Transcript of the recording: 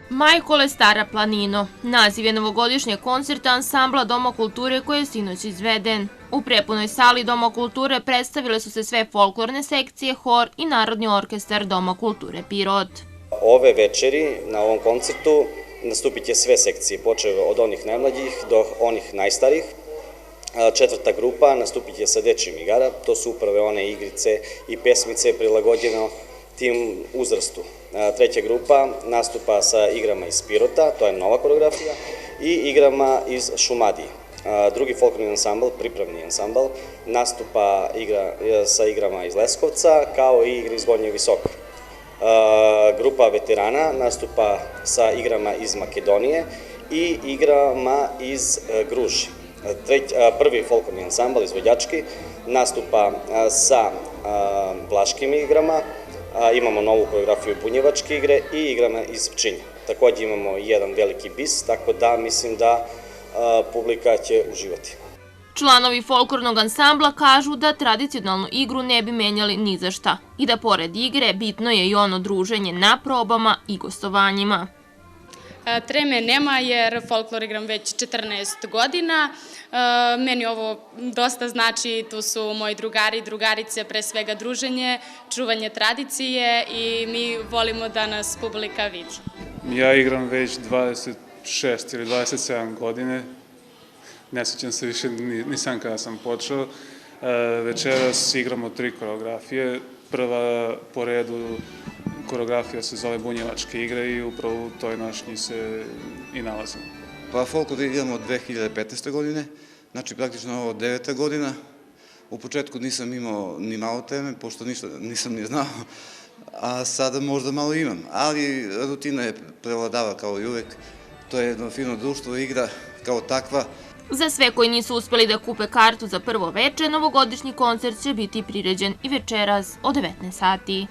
Majkole Stara planino. Naziv je novogodišnjeg koncerta ansambla Doma kulture koji je sinoć izveden. U prepunoj sali Doma kulture predstavile su se sve folklorne sekcije, hor i Narodni orkestar Doma kulture Pirot. Ove večeri na ovom koncertu nastupit će sve sekcije, počeo od onih najmlađih do onih najstarijih. Četvrta grupa nastupit će sa dečijim igara, to su upravo one igrice i pesmice prilagođeno tim uzrastu. Treća grupa nastupa sa igrama iz Pirota, to je nova koreografija, i igrama iz Šumadije. Drugi folklorni ansambl, pripravni ansambl, nastupa sa igrama iz Leskovca, kao i igre iz Gornjeg Visoka. Grupa veterana nastupa sa igrama iz Makedonije i igrama iz Gruži. Prvi folklorni ansambl, izvođački, nastupa sa vlaškim igrama, imamo novu koreografiju bunjevačke igre i igrama iz Pčinja. Također imamo jedan veliki bis, tako da mislim da publika će uživati. Članovi folklornog ansambla kažu da tradicionalnu igru ne bi menjali ni za šta i da pored igre bitno je i ono druženje na probama i gostovanjima. Treme nema jer folklor igram već 14 godina. Meni ovo dosta znači, tu su moji drugari i drugarice, pre svega druženje, čuvanje tradicije i mi volimo da nas publika vidi. Ja igram već 26 ili 27 godine. Ne sjećam se više, nisam kada sam počeo. Večeras igramo 3 koreografije. Prva po redu koreografija se zove bunjevačke igre i upravo u toj nošnji se i nalazimo. Pa folklor igramo od 2015. godine, znači praktično ovo 9. godina. U početku nisam imao ni malo teme, pošto ništa nisam ni znao, a sada možda malo imam. Ali rutina je prevladava kao i uvek, to je jedno fino društvo, igra kao takva. Za sve koji nisu uspeli da kupe kartu za prvo veče, novogodišnji koncert će biti priređen i večeras od 19 sati.